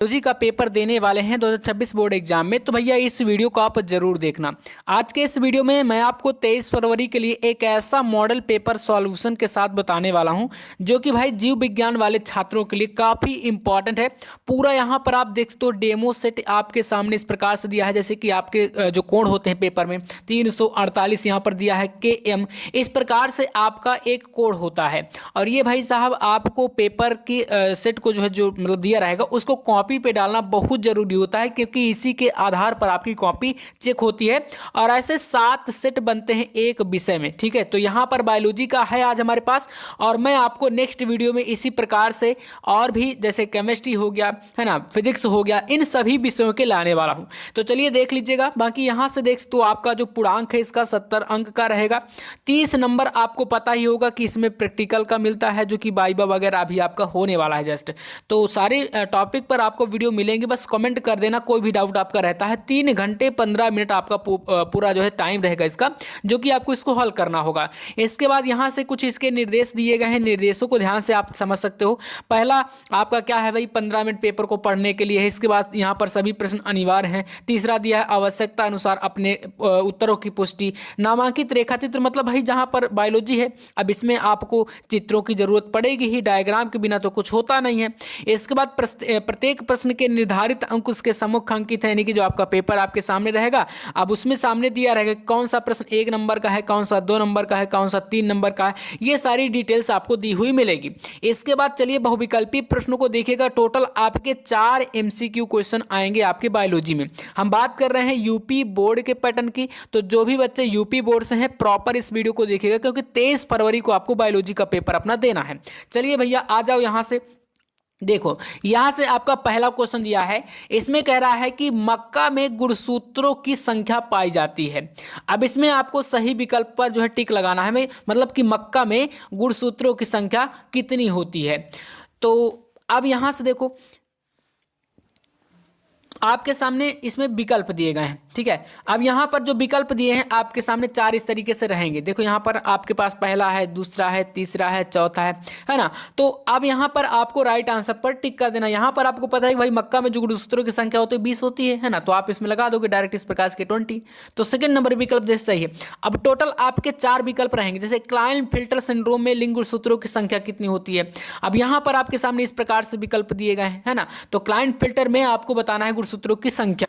Biology का paper देने वाले हैं 2026 बोर्ड एग्जाम में, तो भैया इस वीडियो को आप जरूर देखना। आज के इस वीडियो में मैं आपको 23 फरवरी के लिए एक ऐसा मॉडल पेपर सॉल्यूशन के साथ बताने वाला हूं जो कि भाई जीव विज्ञान वाले छात्रों के लिए काफी इंपॉर्टेंट है। पूरा यहां पर आप देख सकते हो डेमो सेट आपके सामने इस प्रकार से दिया है, जैसे कि आपके जो कोण होते हैं पेपर में 348 यहां पर दिया है KM, इस प्रकार से आपका एक कोड होता है। और ये भाई साहब आपको पेपर की सेट को जो है जो मतलब दिया रहेगा उसको कॉपी पे डालना बहुत जरूरी होता है, क्योंकि इसी के आधार पर आपकी कॉपी चेक होती है। और ऐसे 7 सेट बनते हैं एक विषय में, ठीक है। तो यहां पर बायोलॉजी का है आज हमारे पास, और मैं आपको नेक्स्ट वीडियो में इसी प्रकार से और भी जैसे केमिस्ट्री हो गया है ना, फिजिक्स हो गया, इन सभी विषयों के लाने वाला हूं। तो चलिए देख लीजिएगा। बाकी यहां से देख तो आपका जो पूर्णांक है इसका 70 अंक का रहेगा। 30 नंबर आपको पता ही होगा कि इसमें प्रैक्टिकल का मिलता है, जो कि वाइवा वगैरह अभी आपका होने वाला है जस्ट। तो सारे टॉपिक पर आपको वीडियो मिलेंगे, बस कमेंट कर देना कोई भी डाउट आपका रहता है। 3 घंटे 15 मिनट आपका पूरा जो है टाइम रहेगा इसका, जो कि आपको इसको हल करना होगा। इसके बाद यहां से कुछ इसके निर्देश दिए गए हैं, निर्देशों को ध्यान से आप समझ सकते हो। पहला आपका क्या है भाई, 15 मिनट पेपर को पढ़ने के लिए है। इसके बाद यहां पर सभी प्रश्न अनिवार्य हैं। तीसरा दिया है आवश्यकता अनुसार अपने उत्तरों की पुष्टि। नामांकित रेखाचित्र मतलब भाई जहां पर बायोलॉजी है, अब इसमें आपको चित्रों की जरूरत पड़ेगी ही, डायग्राम के बिना तो कुछ होता नहीं है। इसके बाद प्रत्येक प्रश्न के निर्धारित अंक उसके सम्मुख अंकित है, यानी कि जो आपका पेपर आपके सामने रहेगा, अब उसमें सामने दिया रहेगा कौन सा प्रश्न 1 नंबर का है, कौन सा 2 नंबर का है, कौन सा 3 नंबर का है, ये सारी डिटेल्स आपको दी हुई मिलेगी। इसके बाद चलिए बहुविकल्पी प्रश्नों को देखिएगा। टोटल आपके 4 MCQ क्वेश्चन आएंगे आपके बायोलॉजी में। हम बात कर रहे हैं यूपी बोर्ड के पैटर्न की, तो जो भी बच्चे यूपी बोर्ड से हैं प्रॉपर इस वीडियो को देखिएगा, क्योंकि 23 फरवरी को आपको बायोलॉजी का पेपर अपना देना है। चलिए भैया आ जाओ यहां से। देखो यहां से आपका पहला क्वेश्चन दिया है, इसमें कह रहा है कि मक्का में गुणसूत्रों की संख्या पाई जाती है। अब इसमें आपको सही विकल्प पर जो है टिक लगाना है, मतलब कि मक्का में गुणसूत्रों की संख्या कितनी होती है। तो अब यहां से देखो आपके सामने इसमें विकल्प दिए गए हैं, ठीक है। अब यहां पर जो विकल्प दिए हैं आपके सामने 4 इस तरीके से रहेंगे। देखो यहां पर आपके पास पहला है, दूसरा है, तीसरा है, चौथा है ना। तो अब यहां पर आपको राइट आंसर पर टिक कर देना। यहां पर आपको पता है कि भाई मक्का में जो गुणसूत्रों की संख्या होती है 20 होती है ना, तो आप इसमें लगा दोगे डायरेक्ट इस प्रकार के 20। तो सेकंड नंबर विकल्प जैसे सही है। अब टोटल आपके 4 विकल्प रहेंगे, जैसे क्लाइनफिल्टर सिंड्रोम में लिंग गुणसूत्रों की संख्या कितनी होती है। अब यहां पर आपके सामने इस प्रकार से विकल्प दिए गए हैं, है ना। तो क्लाइनफिल्टर में आपको बताना है सूत्रों की संख्या।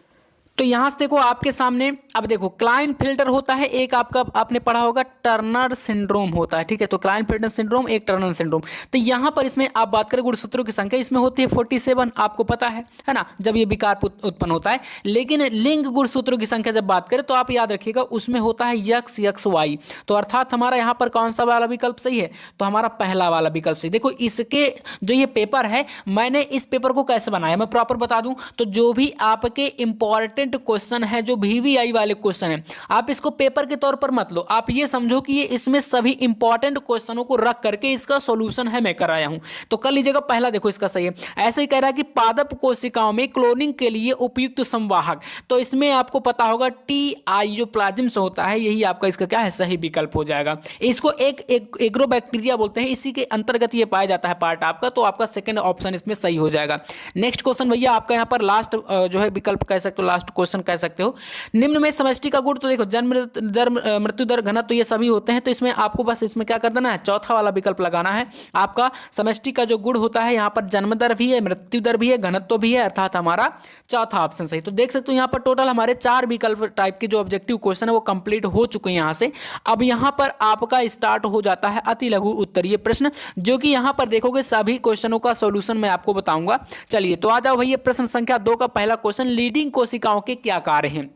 तो यहां से देखो आपके सामने, अब देखो क्लाइनफिल्टर होता है एक, आपका आपने पढ़ा होगा टर्नर सिंड्रोम होता है, ठीक है। तो क्लाइनफिल्टर सिंड्रोम एक, टर्नर सिंड्रोम। तो यहां पर इसमें आप बात करें गुणसूत्रों की संख्या, इसमें होती है 47, आपको पता है ना, जब ये विकार उत्पन्न होता है। लेकिन लिंग गुणसूत्रों की संख्या जब बात करें तो आप याद रखिएगा उसमें होता है XY। तो अर्थात हमारा यहां पर कौन सा वाला विकल्प सही है, तो हमारा पहला वाला विकल्प सही। देखो इसके जो ये पेपर है, मैंने इस पेपर को कैसे बनाया मैं प्रॉपर बता दूं। तो जो भी आपके इंपॉर्टेंट क्वेश्चन है, जो VVI वाले क्वेश्चन है, आप इसको पेपर के तौर पर मत लो। आप ये समझो कि ये इसमें सभी इंपॉर्टेंट क्वेश्चनों को रख करके इसका सॉल्यूशन है मैं कराया हूं। तो कर लीजिएगा। पहला देखो इसका सही है। ऐसे ही कह रहा है कि पादप कोशिकाओं में क्लोनिंग के लिए उपयुक्त संवाहक, तो इसमें आपको पता होगा TI जो प्लाज्म से होता है, यही आपका इसका क्या है सही विकल्प हो जाएगा। इसको एक एग्रोबैक्टीरिया बोलते हैं, इसी के अंतर्गत ये पाया जाता है पार्ट आपका। तो आपका सेकंड ऑप्शन इसमें सही हो जाएगा। नेक्स्ट क्वेश्चन भैया आपका यहां पर लास्ट जो है विकल्प कह सकते हो, लास्ट क्वेश्चन कह सकते हो। निम्न में समष्टि का गुण, तो देखो जन्म दर, मृत्यु दर, घनत्व, तो ये सभी होते हैं। तो इसमें आपको बस इसमें क्या कर देना है, चौथा वाला विकल्प लगाना है। आपका समष्टि का जो गुण होता है, यहां पर जन्म दर भी है, मृत्यु दर भी है, घनत्व भी है, अर्थात हमारा चौथा ऑप्शन सही। तो देख सकते हो यहां पर टोटल हमारे 4 विकल्प टाइप के जो ऑब्जेक्टिव क्वेश्चन है वो कंप्लीट हो चुके हैं यहां से। अब यहां पर आपका स्टार्ट हो जाता है अति लघु उत्तरीय प्रश्न, जो कि यहां पर देखोगे सभी क्वेश्चनों का सॉल्यूशन मैं आपको बताऊंगा। चलिए तो आ जाओ भैया। प्रश्न संख्या 2 का पहला क्वेश्चन, लीडिंग कोशिकाओं के क्या कार्य हैं।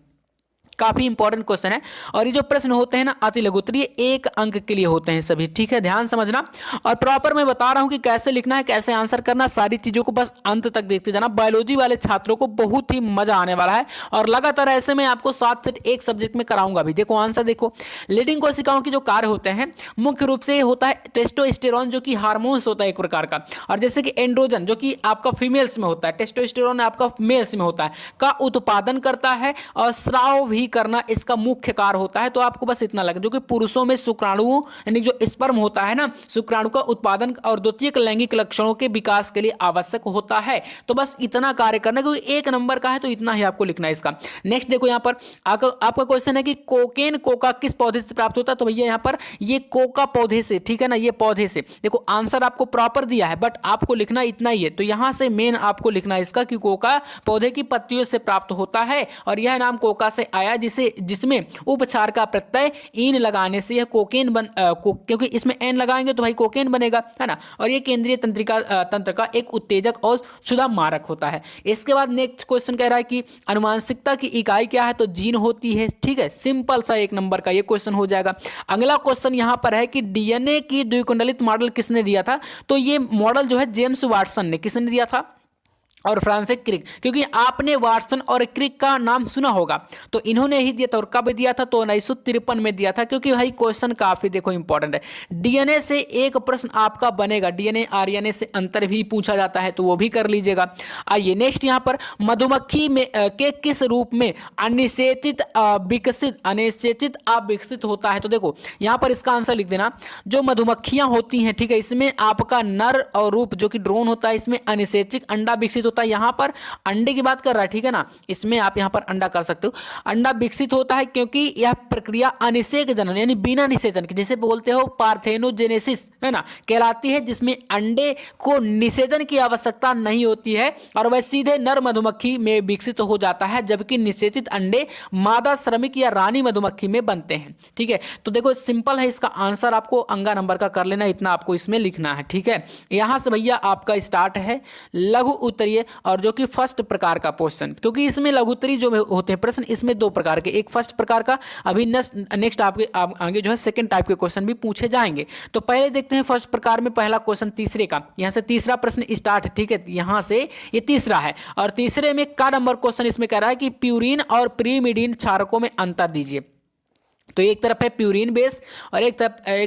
काफी इंपॉर्टेंट क्वेश्चन है, और ये जो प्रश्न होते हैं ना अति लघु उत्तरीय 1 अंक के लिए होते हैं सभी, ठीक है। ध्यान समझना, और प्रॉपर मैं बता रहा हूं कि कैसे लिखना है, कैसे आंसर करना, सारी चीजों को बस अंत तक देखते जाना। बायोलॉजी वाले छात्रों को बहुत ही मजा आने वाला है, और लगातार ऐसे में आपको 7 सेट एक सब्जेक्ट में कराऊंगा भी। देखो आंसर देखो, लीडिंग कोशिकाओं की जो कार्य होते हैं मुख्य रूप से होता है टेस्टोस्टेरोन, जो कि हार्मोन्स होता है एक प्रकार का, और जैसे कि एंड्रोजन जो कि आपका फीमेल्स में होता है, टेस्टोस्टेरोन आपका मेल्स में होता है, का उत्पादन करता है और स्राव भी वृद्धि करना इसका मुख्य कार्य होता है। तो आपको बस इतना लगे, जो कि पुरुषों में शुक्राणुओं यानी जो स्पर्म होता है ना, शुक्राणु का उत्पादन और द्वितीयक लैंगिक लक्षणों के विकास के लिए आवश्यक होता है। तो बस इतना कार्य करना, क्योंकि 1 नंबर का है तो इतना ही आपको लिखना है इसका। नेक्स्ट देखो यहाँ पर आपका क्वेश्चन है कि कोकेन कोका किस पौधे से प्राप्त होता है। तो भैया यहाँ पर ये कोका पौधे से, ठीक है ना, ये पौधे से। देखो आंसर आपको प्रॉपर दिया है, बट आपको लिखना इतना ही है। तो यहां से मेन आपको लिखना है इसका कि कोका पौधे की पत्तियों से प्राप्त होता है, और यह नाम कोका से आया जिसमें उपचार का प्रत्यय ईन लगाने से यह कोकेन क्योंकि इसमें एन लगाएंगे तो भाई कोकेन बनेगा, है ना। और ये केंद्रीय तंत्र का एक उत्तेजक और क्षुधा मारक होता है। इसके बाद नेक्स्ट क्वेश्चन कह रहा है कि अनुवांशिकता की इकाई क्या है। तो जीन होती है, ठीक है, सिंपल सा 1 नंबर का ये क्वेश्चन हो जाएगा। अगला क्वेश्चन यहां पर है कि डीएनए की द्विकुंडलित मॉडल किसने दिया था। तो ये मॉडल जो है जेम्स वाटसन ने, किसने दिया था, और फ्रांसिस क्रिक। क्योंकि आपने वाटसन और क्रिक का नाम सुना होगा, तो इन्होंने ही दिया था। और कब दिया था, तो 1953 में दिया था। क्योंकि भाई क्वेश्चन काफी देखो इंपॉर्टेंट है। डीएनए से एक प्रश्न आपका बनेगा, डीएनए आरएनए से अंतर भी पूछा जाता है, तो वो भी कर लीजिएगा। आइए नेक्स्ट यहाँ पर मधुमक्खी में के किस रूप में अनिषेचित अविकसित होता है। तो देखो यहाँ पर इसका आंसर लिख देना। जो मधुमक्खियां होती हैं, ठीक है, इसमें आपका नर और रूप जो कि ड्रोन होता है, इसमें अनिषेचित अंडा विकसित होता है। यहां पर अंडे की बात कर रहा है, ठीक है ना, इसमें आप यहां पर अंडा कर सकते हो। अंडा विकसित होता है क्योंकि यह प्रक्रिया अनिषेक जनन यानी बिना निषेचन के, जिसे बोलते हो पार्थेनोजेनेसिस, है ना, कहलाती है, जिसमें अंडे को निषेचन की आवश्यकता नहीं होती है और वह सीधे नर मधुमक्खी में विकसित हो जाता है, जबकि निषेचित अंडे मादा श्रमिक या रानी मधुमक्खी में बनते हैं। ठीक है, तो देखो सिंपल है, इसका आंसर आपको अंगा नंबर का कर लेना, इतना आपको इसमें लिखना है। ठीक है, यहां से भैया आपका स्टार्ट है लघु उत्तरीय और जो कि फर्स्ट प्रकार का क्वेश्चन, क्योंकि इसमें लघुत्तरी जो होते हैं प्रश्न, इसमें 2 प्रकार के, एक फर्स्ट प्रकार का, अभी नेक्स्ट आपके आगे जो है सेकंड टाइप के क्वेश्चन भी पूछे जाएंगे। तो पहले देखते हैं फर्स्ट प्रकार में पहला क्वेश्चन तीसरे का। यहां से तीसरा प्रश्न स्टार्ट है। ठीक है, यहां से ये तीसरा है और तीसरे में का नंबर क्वेश्चन इसमें कह रहा है कि प्यूरिन और प्रीमिडीन क्षारकों में अंतर दीजिए। तो एक तरफ है प्यूरिन बेस और एक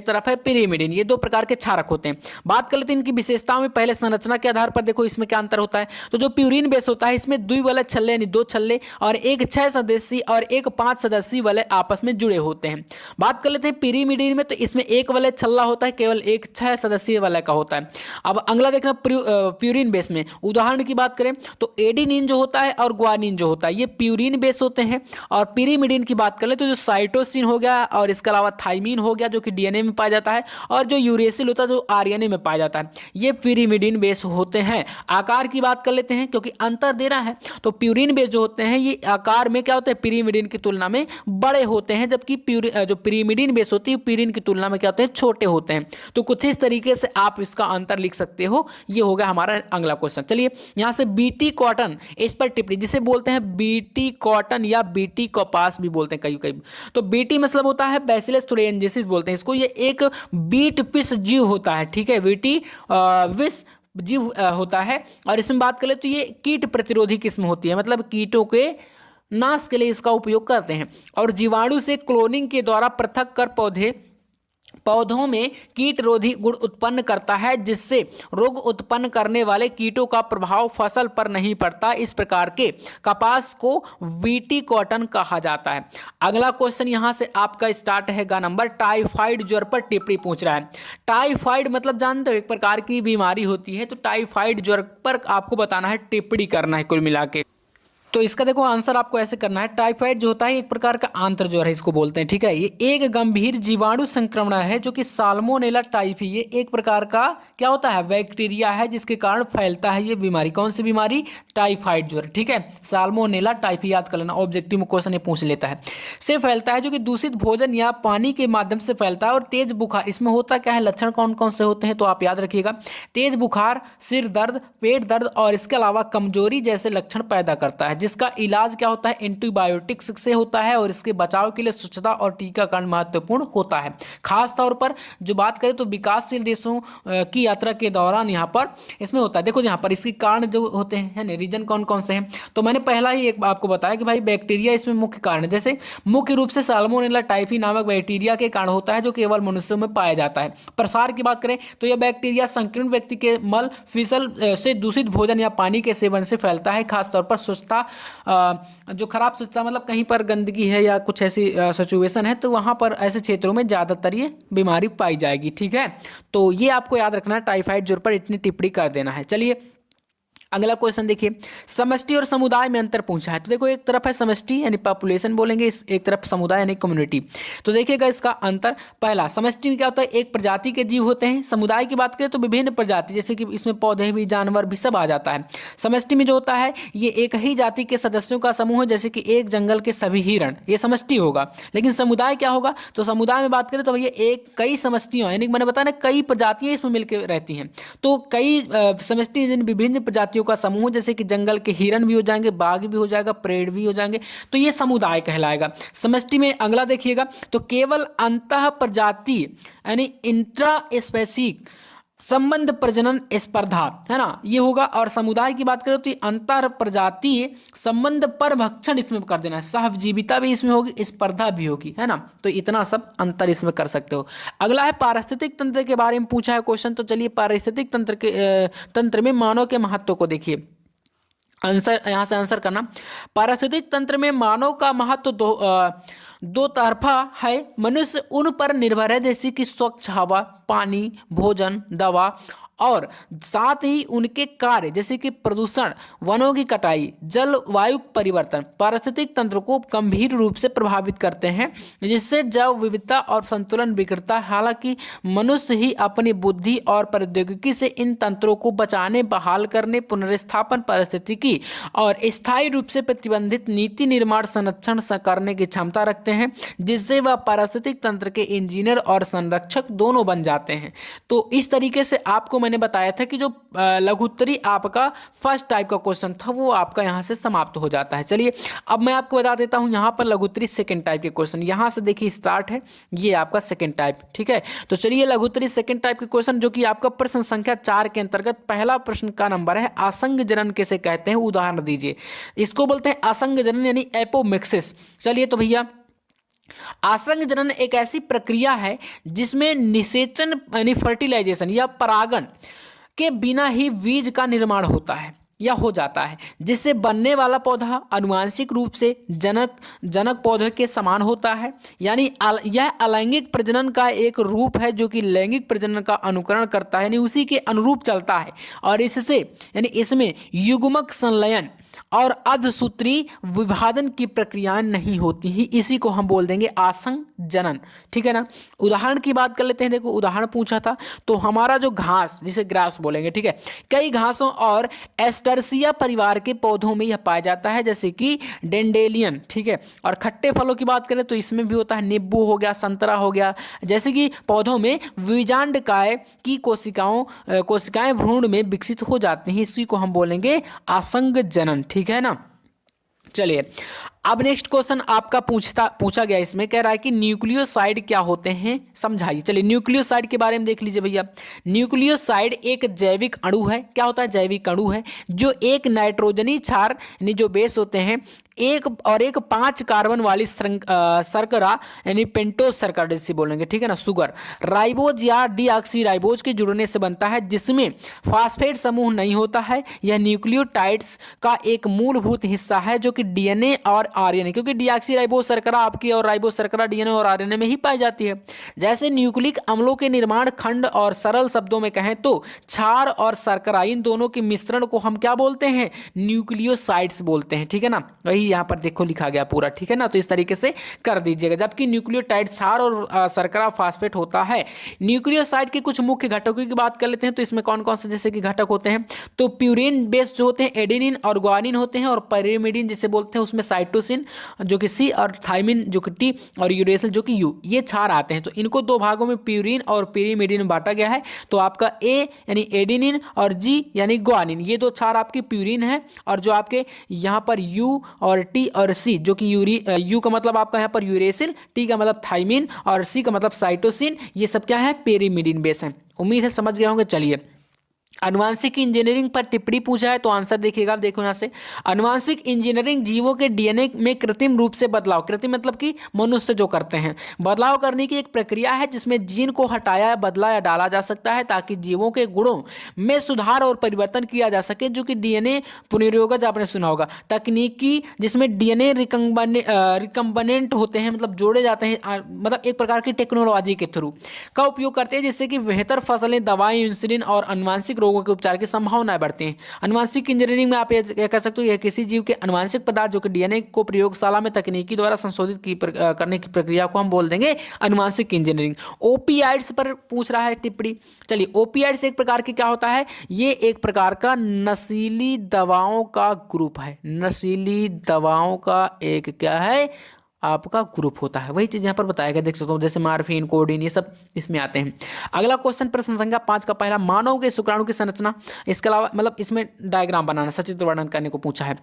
तरफ है पिरिमिडिन, ये 2 प्रकार के क्षारक होते हैं। बात कर लेते हैं इनकी विशेषताओं में। पहले संरचना के आधार पर देखो इसमें क्या अंतर होता है। तो जो प्यूरिन बेस होता है, इसमें द्विवलय छल्ले यानी 2 छल्ले और एक 6 सदस्यीय और एक 5 सदस्यीय वलय आपस में जुड़े होते हैं। बात कर लेते हैं पिरिमिडिन में, तो इसमें एक वलय छल्ला होता है, केवल एक 6 सदस्यीय वलय का होता है। अब अगला देखना प्यूरिन बेस में, उदाहरण की बात करें तो एडिनिन जो होता है और ग्वानिन जो होता है, ये प्यूरिन बेस होते हैं। और पिरिमिडिन की बात कर ले तो जो साइटोसिन हो गया और इसके अलावा थाइमीन हो गया जो कि डीएनए में पाया जाता है, और जो यूरेसिल होता है जो आरएनए में पाया जाता है, ये पिरिमिडिन बेस होते हैं। आकार की बात कर लेते हैं क्योंकि अंतर दे रहा है। तो प्यूरिन बेस जो होते हैं ये आकार में क्या होते हैं, पिरिमिडिन की तुलना में बड़े होते हैं, जबकि जो पिरिमिडिन बेस होती है प्यूरिन की तुलना में क्या होते हैं, छोटे होते हैं। तो कुछ इस तरीके से आप इसका अंतर लिख सकते हो। ये हो गया हमारा अगला क्वेश्चन। चलिए यहां से बीटी कॉटन, इस पर टिप्पणी, जिसे बोलते हैं बीटी कॉटन या बीटी कपास भी बोलते हैं कई कई। तो बीटी मतलब होता है बैसिलस थुरिनजेंसिस बोलते हैं इसको। ये एक बीट पिस जीव होता है। ठीक है, बीटी विष जीव होता है। और इसमें बात करें तो ये कीट प्रतिरोधी किस्म होती है, मतलब कीटों के नाश के लिए इसका उपयोग करते हैं। और जीवाणु से क्लोनिंग के द्वारा पृथक कर पौधों में कीटरोधी गुण उत्पन्न करता है, जिससे रोग उत्पन्न करने वाले कीटों का प्रभाव फसल पर नहीं पड़ता। इस प्रकार के कपास को वीटी कॉटन कहा जाता है। अगला क्वेश्चन यहां से आपका स्टार्ट है नंबर टाइफाइड ज्वर पर टिप्पणी पूछ रहा है। टाइफाइड मतलब जानते हो एक प्रकार की बीमारी होती है। तो टाइफाइड ज्वर पर आपको बताना है, टिप्पणी करना है कुल मिला के। तो इसका देखो आंसर आपको ऐसे करना है। टाइफाइड जो होता है एक प्रकार का आंत्र ज्वर है, इसको बोलते हैं। ठीक है, ये एक गंभीर जीवाणु संक्रमण है जो कि साल्मोनेला टाइफी, ये एक प्रकार का क्या होता है, बैक्टीरिया है, जिसके कारण फैलता है ये बीमारी। कौन सी बीमारी, टाइफाइड ज्वर। ठीक है, साल्मोनेला टाइफी याद कर लेना, ऑब्जेक्टिव में क्वेश्चन ये पूछ लेता है। से फैलता है जो कि दूषित भोजन या पानी के माध्यम से फैलता है। और तेज बुखार, इसमें होता क्या है, लक्षण कौन कौन से होते हैं तो आप याद रखिएगा। तेज बुखार, सिर दर्द, पेट दर्द और इसके अलावा कमजोरी जैसे लक्षण पैदा करता है, जिसका इलाज क्या होता है, एंटीबायोटिक्स से होता है। और इसके बचाव के लिए स्वच्छता और टीकाकरण महत्वपूर्ण होता है। खास तौर पर जो बात करें तो विकासशील देशों की यात्रा के दौरान यहाँ पर इसमें होता है। देखो यहाँ पर इसके कारण जो होते हैं ना, रीजन कौन कौन से हैं, तो मैंने पहला ही एक आपको बताया कि भाई बैक्टीरिया इसमें मुख्य कारण है। जैसे मुख्य रूप से साल्मोनेला टाइफी नामक बैक्टीरिया के कारण होता है, जो केवल मनुष्यों में पाया जाता है। प्रसार की बात करें तो यह बैक्टीरिया संक्रमित व्यक्ति के मल फिसल से दूषित भोजन या पानी के सेवन से फैलता है। खासतौर पर स्वच्छता जो खराब स्वच्छता मतलब कहीं पर गंदगी है या कुछ ऐसी सिचुएशन है तो वहाँ पर ऐसे क्षेत्रों में ज़्यादातर ये बीमारी पाई जाएगी। ठीक है, तो ये आपको याद रखना है, टाइफाइड ज्वर पर इतनी टिप्पणी कर देना है। चलिए अगला क्वेश्चन देखिए, समष्टि और समुदाय में अंतर पूछा है। तो देखो एक तरफ है समष्टि यानी पॉपुलेशन बोलेंगे, एक तरफ समुदाय यानी कम्युनिटी। तो देखिएगा इसका अंतर, पहला समष्टि में क्या होता है, एक प्रजाति के जीव होते हैं। समुदाय की बात करें तो विभिन्न प्रजाति, जैसे कि इसमें पौधे भी जानवर भी सब आ जाता है। समष्टि में जो होता है ये एक ही जाति के सदस्यों का समूह है, जैसे कि एक जंगल के सभी हिरण, ये समष्टि होगा। लेकिन समुदाय क्या होगा, तो समुदाय में बात करें तो भैया एक कई समष्टियाँ यानी मैंने बताया ना कई प्रजातियाँ इसमें मिलकर रहती हैं। तो कई समष्टि विभिन्न प्रजातियों का समूह, जैसे कि जंगल के हिरण भी हो जाएंगे, बाघ भी हो जाएगा, पेड़ भी हो जाएंगे, तो ये समुदाय कहलाएगा। समष्टि में अगला देखिएगा, तो केवल अंतः प्रजातीय यानी इंट्रा स्पेसिक संबंध प्रजनन स्पर्धा है ना, ये होगा। और समुदाय की बात करें तो अंतर प्रजातीय संबंध पर भक्षण इसमें कर देना है, सहजीविता भी इसमें होगी, स्पर्धा भी होगी, है ना। तो इतना सब अंतर इसमें कर सकते हो। अगला है पारिस्थितिक तंत्र के बारे में पूछा है क्वेश्चन। तो चलिए पारिस्थितिक तंत्र में मानव के महत्व को देखिए, आंसर यहाँ से आंसर करना। पारिस्थितिक तंत्र में मानव का महत्व दो तरफा है। मनुष्य उन पर निर्भर है, जैसे कि स्वच्छ हवा, पानी, भोजन, दवा, और साथ ही उनके कार्य जैसे कि प्रदूषण, वनों की कटाई, जलवायु परिवर्तन पारिस्थितिक तंत्र को गंभीर रूप से प्रभावित करते हैं, जिससे जैव विविधता और संतुलन बिगड़ता है। हालांकि मनुष्य ही अपनी बुद्धि और प्रौद्योगिकी से इन तंत्रों को बचाने, बहाल करने, पुनर्स्थापन, पारिस्थितिकी और स्थायी रूप से प्रतिबंधित नीति निर्माण, संरक्षण करने की क्षमता रखते हैं, जिससे वह पारिस्थितिक तंत्र के इंजीनियर और संरक्षक दोनों बन जाते हैं। तो इस तरीके से आपको मैंने बताया था कि जो लघुत्तरी आपका फर्स्ट टाइप का क्वेश्चन था वो आपका यहां से समाप्त हो जाता है। चलिए अब मैं आपको बता देता हूं यहां पर लघुत्तरी सेकंड टाइप के क्वेश्चन, यहां से देखिए स्टार्ट है, ये आपका सेकंड टाइप। ठीक है, तो चलिए लघुत्तरी सेकंड टाइप के क्वेश्चन, जो कि आपका प्रश्न संख्या 4 के अंतर्गत पहला प्रश्न का नंबर है, आसंग जनन किसे कहते हैं, उदाहरण दीजिए। इसको बोलते हैं आसंग जनन यानी एपोमिक्सिस। चलिए तो भैया आसंग जनन एक ऐसी प्रक्रिया है जिसमें निषेचन यानी फर्टिलाइजेशन या परागण के बिना ही बीज का निर्माण होता है या हो जाता है, जिससे बनने वाला पौधा आनुवांशिक रूप से जनक पौधे के समान होता है। यानी यह अलैंगिक प्रजनन का एक रूप है जो कि लैंगिक प्रजनन का अनुकरण करता है, यानी उसी के अनुरूप चलता है। और इससे यानी इसमें युग्मक संलयन और अर्धसूत्री विभाजन की प्रक्रियाएं नहीं होती ही, इसी को हम बोल देंगे आसंग जनन। ठीक है ना। उदाहरण की बात कर लेते हैं, देखो उदाहरण पूछा था तो हमारा जो घास जिसे ग्रास बोलेंगे, ठीक है, कई घासों और एस्टर्सिया परिवार के पौधों में यह पाया जाता है, जैसे कि डेंडेलियन। ठीक है, और खट्टे फलों की बात करें तो इसमें भी होता है, नींबू हो गया, संतरा हो गया, जैसे कि पौधों में विजांडकाय की कोशिकाएं भ्रूण में विकसित हो जाती हैं, इसी को हम बोलेंगे आसंग जनन। ठीक है ना। चलिए अब नेक्स्ट क्वेश्चन आपका पूछा गया, इसमें कह रहा है कि न्यूक्लियोसाइड क्या होते हैं, समझाइए। चलिए न्यूक्लियोसाइड के बारे में देख लीजिए भैया। न्यूक्लियोसाइड एक जैविक अणु है। क्या होता है, जैविक अणु है जो एक नाइट्रोजनी क्षार यानी जो बेस होते हैं एक 5 कार्बन वाली शर्करा यानी पेंटोज शर्करा जिसे बोलेंगे, ठीक है ना, शुगर, राइबोज या डीऑक्सी राइबोज के जुड़ने से बनता है, जिसमें फास्फेट समूह नहीं होता है। यह न्यूक्लियोटाइड्स का एक मूलभूत हिस्सा है जो कि डीएनए और आरएनए, क्योंकि डीऑक्सी राइबोज शर्करा आपकी और राइबोज शर्करा डीएनए और आरएनए में ही पाई जाती है। जैसे न्यूक्लिक अम्लों के निर्माण खंड, और सरल शब्दों में कहें तो क्षार और शर्करा, इन दोनों के मिश्रण को हम क्या बोलते हैं, न्यूक्लियोसाइड्स बोलते हैं। ठीक है ना, वही यहाँ पर देखो लिखा गया पूरा। ठीक है ना, तो इस तरीके से कर दीजिएगा। जबकि न्यूक्लियोटाइड क्षार और शर्करा फास्फेट होता है। न्यूक्लियोसाइड के कुछ मुख्य घटकों की बात कर लेते हैं, तो इसमें कौन कौन से जैसे कि घटक होते हैं, तो प्यूरिन बेस जो होते हैं, एडेनिन और ग्वानिन होते हैं, और पैरिमिडिन जिसे बोलते हैं उसमें साइटोसिन जो कि सी, और थाइमिन जो कि टी, और यूरेसिल जो कि यू, ये क्षार आते हैं। तो इनको 2 भागों में प्यूरिन और पैरिमिडिन बांटा गया है। तो आपका ए यानी एडेनिन और जी यानी ग्वानिन, ये 2 क्षार आपकी प्यूरिन है, और जो आपके यहाँ पर यू और टी और सी जो कि यू का मतलब आपका यहाँ पर यूरेसिल, टी का मतलब थाइमिन और सी का मतलब साइटोसिन, ये सब क्या है, पैरिमिडिन बेस है। उम्मीद है समझ गए होंगे। चलिए अनुवांशिक इंजीनियरिंग पर टिप्पणी पूछा है तो आंसर देखिएगा, देखो यहाँ से, अनुवांशिक इंजीनियरिंग जीवों के डीएनए में कृत्रिम रूप से बदलाव, कृत्रिम मतलब कि मनुष्य जो करते हैं, बदलाव करने की एक प्रक्रिया है जिसमें जीन को हटाया, बदला या डाला जा सकता है ताकि जीवों के गुणों में सुधार और परिवर्तन किया जा सके, जो कि डीएनए पुनर्योगज आपने सुना होगा, तकनीकी जिसमें डीएनए रिकम्बनेंट होते हैं, मतलब जोड़े जाते हैं, मतलब एक प्रकार की टेक्नोलॉजी के थ्रू का उपयोग करते हैं जिससे कि बेहतर फसलें, दवाएं, इंसुलिन और अनुवांशिक रोगों के उपचार की संभावनाएं बढ़ती हैं। अनुवांशिक इंजीनियरिंग में आप ये कह सकते हो यह किसी जीव के अनुवांशिक पदार्थ जो कि डीएनए को प्रयोगशाला में तकनीकी द्वारा संशोधित करने की प्रक्रिया को हम बोल देंगे अनुवांशिक इंजीनियरिंग। ओपियाइड्स पर पूछ रहा है टिप्पणी। चलिए, ओपियाइड्स एक प्रकार की क्या होता है, ये एक प्रकार का नशीली दवाओं का ग्रुप है, नशीली दवाओं का एक क्या है आपका ग्रुप होता है, वही चीज यहाँ पर बताया गया, देख सकते हो, जैसे मार्फिन, कोडीन, ये सब इसमें आते हैं। अगला क्वेश्चन प्रश्न संख्या 5 का पहला, मानव के शुक्राणु की संरचना, इसके अलावा मतलब इसमें डायग्राम बनाना, सचित्र वर्णन करने को पूछा है।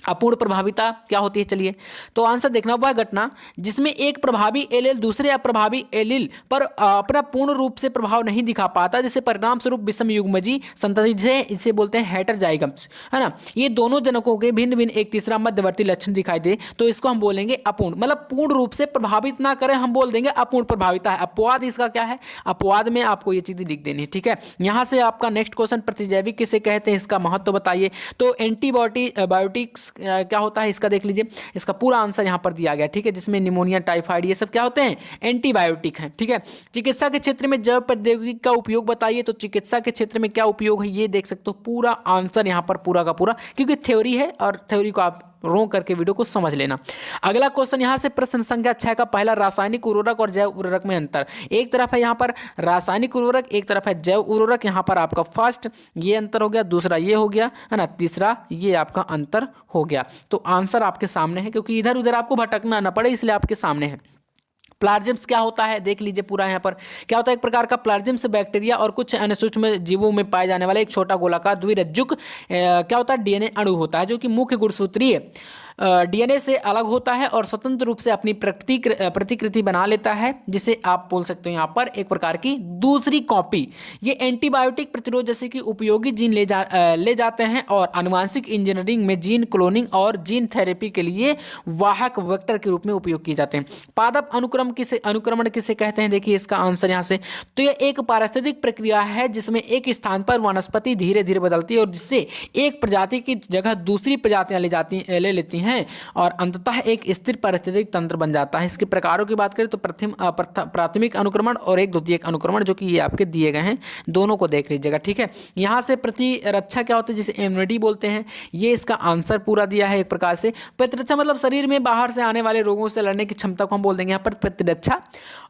अपूर्ण प्रभाविता क्या होती है, चलिए तो आंसर देखना, वह घटना जिसमें एक प्रभावी एलील दूसरे अप्रभावी एलील पर अपना पूर्ण रूप से प्रभाव नहीं दिखा पाता, जिससे परिणाम स्वरूप विषम युग्मजी संतति, इसे बोलते हैं हेटेरोजाइगस, है ना, ये दोनों जनकों के भिन्न भिन्न एक तीसरा मध्यवर्ती लक्षण दिखाई दे तो इसको हम बोलेंगे अपूर्ण, मतलब पूर्ण रूप से प्रभावित ना करें, हम बोल देंगे अपूर्ण प्रभाविता है। अपवाद इसका क्या है, अपवाद में आपको ये चीजें लिख देनी है, ठीक है। यहां से आपका नेक्स्ट क्वेश्चन, प्रतिजैविक किसे कहते हैं, इसका महत्व बताइए। तो एंटीबायोटिक्स क्या होता है इसका देख लीजिए, इसका पूरा आंसर यहां पर दिया गया, ठीक है, जिसमें निमोनिया, टाइफाइड, ये सब क्या होते हैं, एंटीबायोटिक हैं, ठीक है। चिकित्सा के क्षेत्र में जैव प्रौद्योगिकी का उपयोग बताइए, तो चिकित्सा के क्षेत्र में क्या उपयोग है ये देख सकते हो, पूरा आंसर यहां पर पूरा का पूरा, क्योंकि थ्योरी है और थ्योरी को आप रो करके वीडियो को समझ लेना। अगला क्वेश्चन यहां से प्रश्न संख्या 6 का पहला, रासायनिक उर्वरक और जैव उर्वरक में अंतर। एक तरफ है यहां पर रासायनिक उर्वरक, एक तरफ है जैव उर्वरक, यहां पर आपका फर्स्ट ये अंतर हो गया, दूसरा ये हो गया, है ना, तीसरा ये आपका अंतर हो गया। तो आंसर आपके सामने है, क्योंकि इधर उधर आपको भटकना ना पड़े इसलिए आपके सामने है। प्लाज्मिड्स क्या होता है देख लीजिए, पूरा यहाँ पर क्या होता है, एक प्रकार का प्लाज्मिड्स बैक्टीरिया और कुछ अन्य सूक्ष्म जीवों में पाए जाने वाला एक छोटा गोलाकार द्विरज्जुक क्या होता है, डीएनए अणु होता है, जो कि मुख्य गुणसूत्रीय डीएनए से अलग होता है और स्वतंत्र रूप से अपनी प्रतिकृति बना लेता है, जिसे आप बोल सकते हो यहाँ पर एक प्रकार की दूसरी कॉपी। ये एंटीबायोटिक प्रतिरोध जैसे कि उपयोगी जीन ले जाते हैं और आनुवांशिक इंजीनियरिंग में जीन क्लोनिंग और जीन थेरेपी के लिए वाहक वेक्टर के रूप में उपयोग किए जाते हैं। पादप अनुक्रमण किसे कहते हैं, देखिए इसका आंसर यहाँ से, तो यह एक पारिस्थितिक प्रक्रिया है जिसमें एक स्थान पर वनस्पति धीरे धीरे बदलती है और जिससे एक प्रजाति की जगह दूसरी प्रजातियां ले लेती हैं और अंततः एक स्थिर पारिस्थितिक तंत्र बन जाता है। इसके प्रकारों की बात करें तो प्राथमिक अनुक्रमण और एक द्वितीयक अनुक्रमण, जो कि ये आपके दिए गए हैं, दोनों को देख लीजिएगा, ठीक है। यहाँ से प्रतिरक्षा क्या होती है, जिसे इम्यूनिटी बोलते हैं, ये इसका आंसर पूरा दिया है एक प्रकार से। प्रतिरक्षा मतलब शरीर में बाहर से आने वाले रोगों से लड़ने की क्षमता को हम बोल देंगे यहाँ पर प्रतिरक्षा।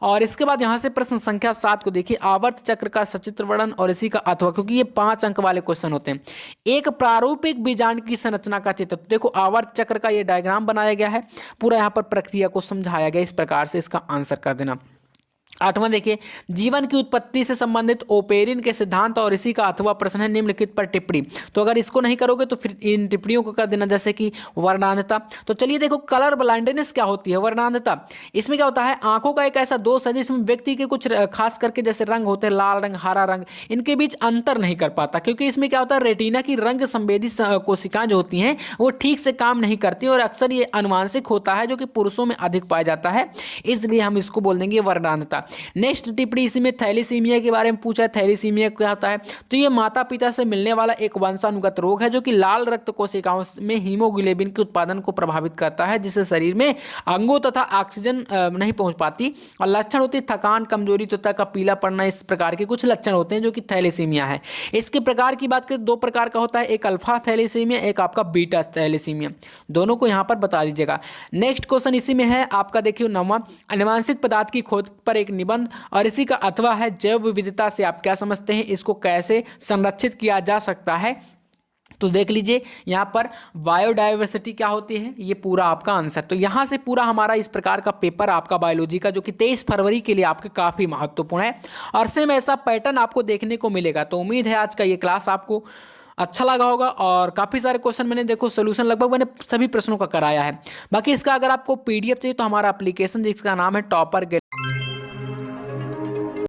और इसके बाद यहाँ से प्रश्न संख्या 7 को देखिए, आवर्त चक्र का सचित्र वर्णन और इसी का अथवा, क्योंकि ये 5 अंक वाले क्वेश्चन होते हैं। एक प्रारूपिक बीजांड की संरचना का चित्र, देखो आवर्त चक्र का ये डायग्राम बनाया गया है, पूरा यहाँ पर प्रक्रिया को समझाया गया, इस प्रकार से इसका आंसर कर देना। 8वां देखिए, जीवन की उत्पत्ति से संबंधित ओपेरिन के सिद्धांत और इसी का अथवा प्रश्न है, निम्नलिखित पर टिप्पणी। तो अगर इसको नहीं करोगे तो फिर इन टिप्पणियों को कर देना, जैसे कि वर्णांधता। तो चलिए देखो, कलर ब्लाइंडनेस क्या होती है, वर्णांधता, इसमें क्या होता है, आंखों का एक ऐसा दोष है जिसमें व्यक्ति के कुछ खास करके जैसे रंग होते हैं, लाल रंग, हरा रंग, इनके बीच अंतर नहीं कर पाता, क्योंकि इसमें क्या होता है, रेटिना की रंग संवेदी कोशिकाएं जो होती हैं वो ठीक से काम नहीं करती और अक्सर ये आनुवांशिक होता है, जो कि पुरुषों में अधिक पाया जाता है, इसलिए हम इसको बोल देंगे वर्णांधता। नेक्स्ट टिप्पणी इसी में थैलीसीमिया के बारे में पूछा है। थैलीसीमिया क्या होता है, तो ये माता पिता से मिलने वाला एक वंशानुगत रोग है जो कि लाल रक्त कोशिकाओं में हीमोग्लोबिन के उत्पादन को प्रभावित करता है, जिससे शरीर में अंगों तथा ऑक्सीजन नहीं पहुंच पाती और लक्षण होती है थकान, कमजोरी, त्वचा का पीला पड़ना, इस प्रकार के कुछ लक्षण होते हैं जो कि थैलीसीमिया है। इसके प्रकार की बात करें, 2 प्रकार का होता है, एक अल्फा थैलीसीमिया, एक आपका बीटा थैलीसीमिया, दोनों को यहां पर बता दीजिएगा। नेक्स्ट क्वेश्चन इसी में है आपका, देखिए 9वां, आनुवांशिक पदार्थ की खोज पर एक निबंध और इसी का अथवा है जैव विविधता से आप क्या समझते हैं, इसको कैसे संरक्षित किया जा सकता है। तो देख लीजिए यहाँ पर बायोडायवर्सिटी क्या होती है, ये पूरा आपका आंसर। तो यहाँ से पूरा हमारा इस प्रकार का पेपर आपका बायोलॉजी का, जो कि 23 फरवरी के लिए आपके काफ़ी महत्वपूर्ण है और सेम ऐसा पैटर्न आपको देखने को मिलेगा। तो उम्मीद है आज का ये क्लास आपको अच्छा लगा होगा और काफ़ी सारे क्वेश्चन मैंने देखो सोल्यूशन लगभग मैंने सभी प्रश्नों का कराया है। बाकी इसका अगर आपको पीडीएफ चाहिए तो हमारा एप्लीकेशन जिसका नाम है टॉपर